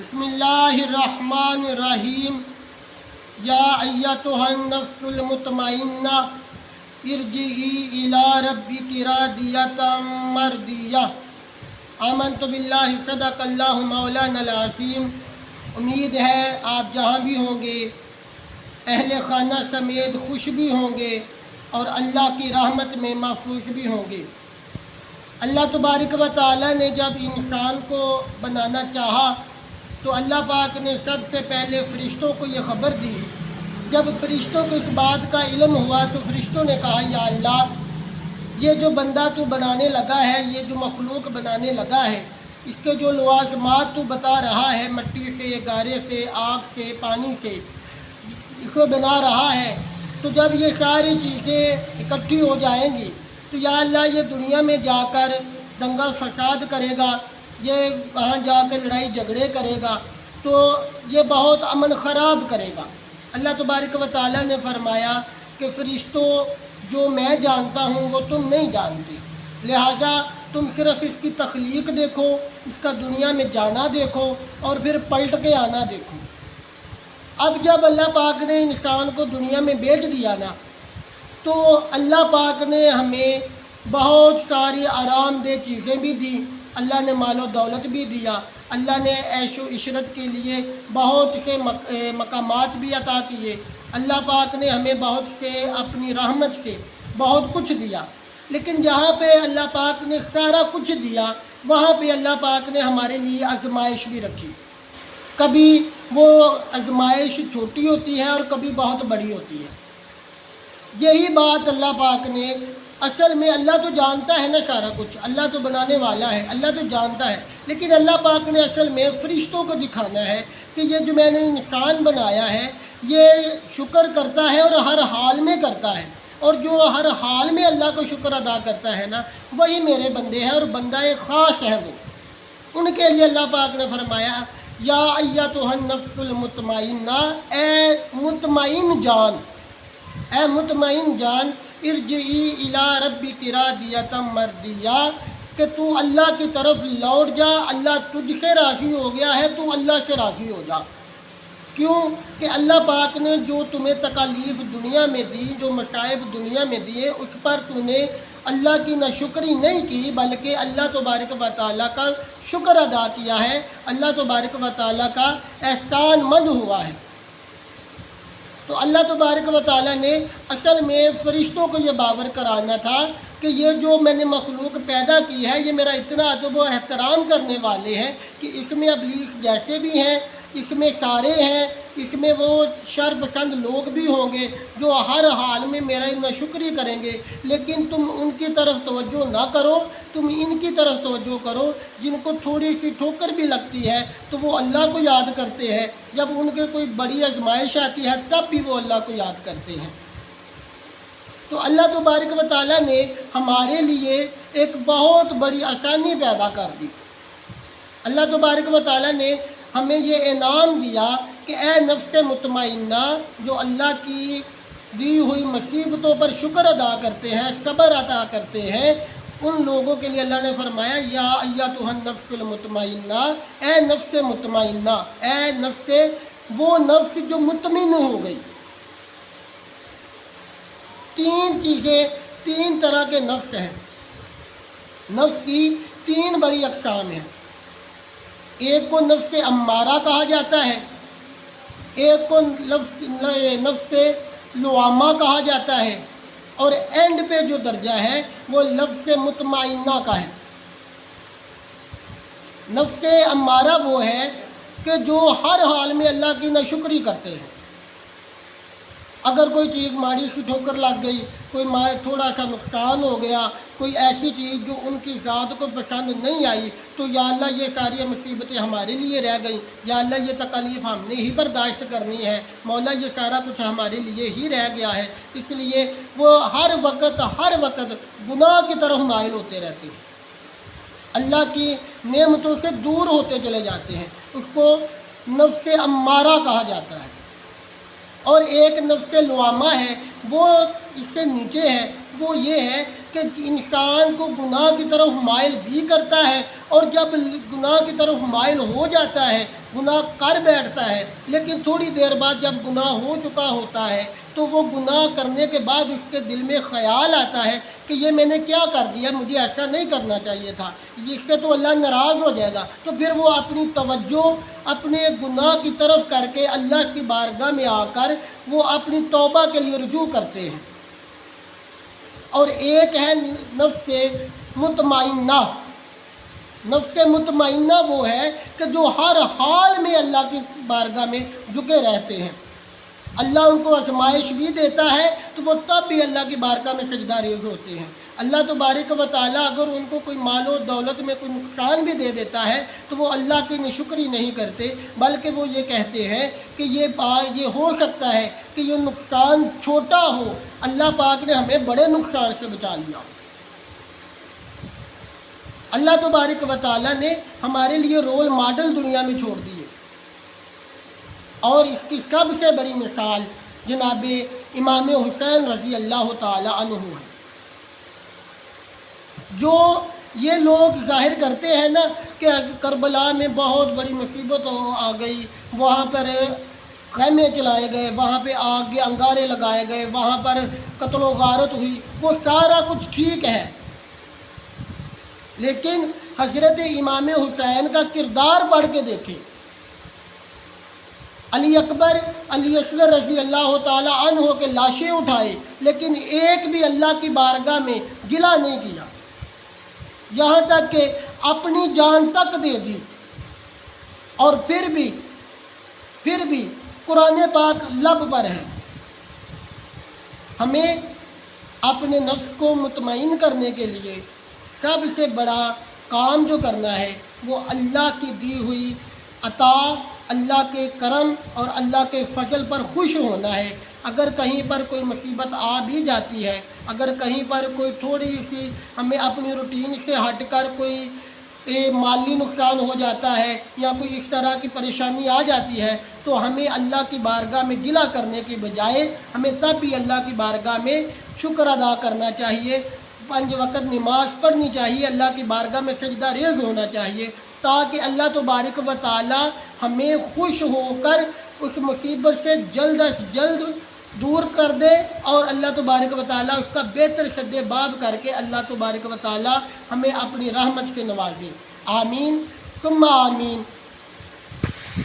بسم اللہ الرحمن الرحیم یا ایتھا النفس المطمئنہ ارجعی الی ربک راضیۃ مرضیہ۔ آمنت باللہ صدق اللہ مولانا العظیم۔ امید ہے آپ جہاں بھی ہوں گے اہل خانہ سمیت خوش بھی ہوں گے اور اللہ کی رحمت میں محفوظ بھی ہوں گے۔ اللہ تبارک و تعالیٰ نے جب انسان کو بنانا چاہا تو اللہ پاک نے سب سے پہلے فرشتوں کو یہ خبر دی۔ جب فرشتوں کو اس بات کا علم ہوا تو فرشتوں نے کہا یا اللہ، یہ جو بندہ تو بنانے لگا ہے، یہ جو مخلوق بنانے لگا ہے، اس کے جو لوازمات تو بتا رہا ہے، مٹی سے، گارے سے، آگ سے، پانی سے اس کو بنا رہا ہے، تو جب یہ ساری چیزیں اکٹھی ہو جائیں گی تو یا اللہ یہ دنیا میں جا کر دنگا فساد کرے گا، یہ وہاں جا کے لڑائی جھگڑے کرے گا، تو یہ بہت امن خراب کرے گا۔ اللہ تبارک و تعالیٰ نے فرمایا کہ فرشتوں جو میں جانتا ہوں وہ تم نہیں جانتے، لہذا تم صرف اس کی تخلیق دیکھو، اس کا دنیا میں جانا دیکھو اور پھر پلٹ کے آنا دیکھو۔ اب جب اللہ پاک نے انسان کو دنیا میں بھیج دیا نا، تو اللہ پاک نے ہمیں بہت ساری آرام دہ چیزیں بھی دی، اللہ نے مال و دولت بھی دیا، اللہ نے عیش و عشرت کے لیے بہت سے مقامات بھی عطا کیے، اللہ پاک نے ہمیں بہت سے اپنی رحمت سے بہت کچھ دیا۔ لیکن جہاں پہ اللہ پاک نے سارا کچھ دیا وہاں پہ اللہ پاک نے ہمارے لیے آزمائش بھی رکھی۔ کبھی وہ آزمائش چھوٹی ہوتی ہے اور کبھی بہت بڑی ہوتی ہے۔ یہی بات اللہ پاک نے، اصل میں اللہ تو جانتا ہے نا سارا کچھ، اللہ تو بنانے والا ہے، اللہ تو جانتا ہے، لیکن اللہ پاک نے اصل میں فرشتوں کو دکھانا ہے کہ یہ جو میں نے انسان بنایا ہے یہ شکر کرتا ہے اور ہر حال میں کرتا ہے، اور جو ہر حال میں اللہ کو شکر ادا کرتا ہے نا وہی میرے بندے ہیں، اور بندہ خاص ہے وہ۔ ان کے لیے اللہ پاک نے فرمایا یا ایتھا النفس المطمئنہ، اے مطمئن جان، اے مطمئن جان، ارجعی الی ربک راضیۃ مرضیہ، کہ تو اللہ کی طرف لوٹ جا، اللہ تجھ سے راضی ہو گیا ہے، تو اللہ سے راضی ہو جا۔ کیوں کہ اللہ پاک نے جو تمہیں تکالیف دنیا میں دی، جو مصائب دنیا میں دیے، اس پر تو نے اللہ کی ناشکری نہیں کی بلکہ اللہ تبارک و تعالیٰ کا شکر ادا کیا ہے، اللہ تبارک و تعالیٰ کا احسان مند ہوا ہے۔ تو اللہ تبارک و تعالیٰ نے اصل میں فرشتوں کو یہ باور کرانا تھا کہ یہ جو میں نے مخلوق پیدا کی ہے یہ میرا اتنا ادب و احترام کرنے والے ہیں کہ اس میں ابلیس جیسے بھی ہیں، اس میں سارے ہیں، اس میں وہ شر پسند لوگ بھی ہوں گے جو ہر حال میں میرا ناشکری کریں گے، لیکن تم ان کی طرف توجہ نہ کرو، تم ان کی طرف توجہ کرو جن کو تھوڑی سی ٹھوکر بھی لگتی ہے تو وہ اللہ کو یاد کرتے ہیں، جب ان کے کوئی بڑی آزمائش آتی ہے تب بھی وہ اللہ کو یاد کرتے ہیں۔ تو اللہ تبارک و تعالیٰ نے ہمارے لیے ایک بہت بڑی آسانی پیدا کر دی۔ اللہ تبارک و تعالیٰ نے ہمیں یہ انعام دیا کہ اے نفس مطمئنہ، جو اللہ کی دی ہوئی مصیبتوں پر شکر ادا کرتے ہیں، صبر ادا کرتے ہیں، ان لوگوں کے لیے اللہ نے فرمایا یا ایتھا النفس المطمئنہ، اے نفس مطمئنہ، اے نفس، وہ نفس جو مطمئن ہو گئی۔ تین چیزیں، تین طرح کے نفس ہیں، نفس کی تین بڑی اقسام ہیں۔ ایک کو نفس امارہ کہا جاتا ہے، ایک کو نفس لوامہ کہا جاتا ہے، اور اینڈ پہ جو درجہ ہے وہ نفس مطمئنہ کا ہے۔ نفس امارہ وہ ہے کہ جو ہر حال میں اللہ کی ناشکری کرتے ہیں۔ اگر کوئی چیز ماڑی سی ٹھوکر لگ گئی، کوئی تھوڑا سا نقصان ہو گیا، کوئی ایسی چیز جو ان کی ذات کو پسند نہیں آئی، تو یا اللہ یہ ساری مصیبتیں ہمارے لیے رہ گئیں، یا اللہ یہ تکالیف ہم نے ہی برداشت کرنی ہے، مولا یہ سارا کچھ ہمارے لیے ہی رہ گیا ہے، اس لیے وہ ہر وقت گناہ کی طرف مائل ہوتے رہتے ہیں، اللہ کی نعمتوں سے دور ہوتے چلے جاتے ہیں۔ اس کو نفس امارہ کہا جاتا ہے۔ اور ایک نفس لوامہ ہے، وہ اس سے نیچے ہے، وہ یہ ہے کہ انسان کو گناہ کی طرف مائل بھی کرتا ہے اور جب گناہ کی طرف مائل ہو جاتا ہے، گناہ کر بیٹھتا ہے، لیکن تھوڑی دیر بعد جب گناہ ہو چکا ہوتا ہے تو وہ گناہ کرنے کے بعد اس کے دل میں خیال آتا ہے کہ یہ میں نے کیا کر دیا، مجھے ایسا نہیں کرنا چاہیے تھا، اس سے تو اللہ ناراض ہو جائے گا، تو پھر وہ اپنی توجہ اپنے گناہ کی طرف کر کے اللہ کی بارگاہ میں آ کر وہ اپنی توبہ کے لیے رجوع کرتے ہیں۔ اور ایک ہے نفس مطمئنہ۔ نفس مطمئنہ وہ ہے کہ جو ہر حال میں اللہ کی بارگاہ میں جھکے رہتے ہیں، اللہ ان کو آزمائش بھی دیتا ہے تو وہ تب بھی اللہ کی بارگاہ میں سجدہ ریز ہوتے ہیں۔ اللہ تبارک و تعالیٰ اگر ان کو کوئی مال و دولت میں کوئی نقصان بھی دے دیتا ہے تو وہ اللہ کی ناشکری نہیں کرتے، بلکہ وہ یہ کہتے ہیں کہ یہ ہو سکتا ہے کہ یہ نقصان چھوٹا ہو، اللہ پاک نے ہمیں بڑے نقصان سے بچا لیا۔ اللہ تبارک و تعالیٰ نے ہمارے لیے رول ماڈل دنیا میں چھوڑ دیے، اور اس کی سب سے بڑی مثال جناب امام حسین رضی اللہ تعالی عنہ ہے۔ جو یہ لوگ ظاہر کرتے ہیں نا کہ کربلا میں بہت بڑی مصیبت آ گئی، وہاں پر خیمے چلائے گئے، وہاں پہ آگ کے انگارے لگائے گئے، وہاں پر قتل و غارت ہوئی، وہ سارا کچھ ٹھیک ہے، لیکن حضرت امام حسین کا کردار پڑھ کے دیکھیں۔ علی اکبر علی اصغر رضی اللہ تعالی عنہ کے لاشیں اٹھائے، لیکن ایک بھی اللہ کی بارگاہ میں گلہ نہیں کیا، یہاں تک کہ اپنی جان تک دے دی، اور پھر بھی قرآن پاک لب پر ہے۔ ہمیں اپنے نفس کو مطمئن کرنے کے لیے سب سے بڑا کام جو کرنا ہے وہ اللہ کی دی ہوئی عطا، اللہ کے کرم اور اللہ کے فضل پر خوش ہونا ہے۔ اگر کہیں پر کوئی مصیبت آ بھی جاتی ہے، اگر کہیں پر کوئی تھوڑی سی ہمیں اپنی روٹین سے ہٹ کر کوئی مالی نقصان ہو جاتا ہے یا کوئی اس طرح کی پریشانی آ جاتی ہے، تو ہمیں اللہ کی بارگاہ میں گلہ کرنے کی بجائے ہمیں تب بھی اللہ کی بارگاہ میں شکر ادا کرنا چاہیے، 5 وقت نماز پڑھنی چاہیے، اللہ کی بارگاہ میں سجدہ ریز ہونا چاہیے، تاکہ اللہ تبارک و تعالی ہمیں خوش ہو کر اس مصیبت سے جلد از جلد دور کر دے، اور اللہ تبارک و تعالی اس کا بہتر سد باب کر کے اللہ تبارک و تعالی ہمیں اپنی رحمت سے نوازے۔ آمین ثم آمین۔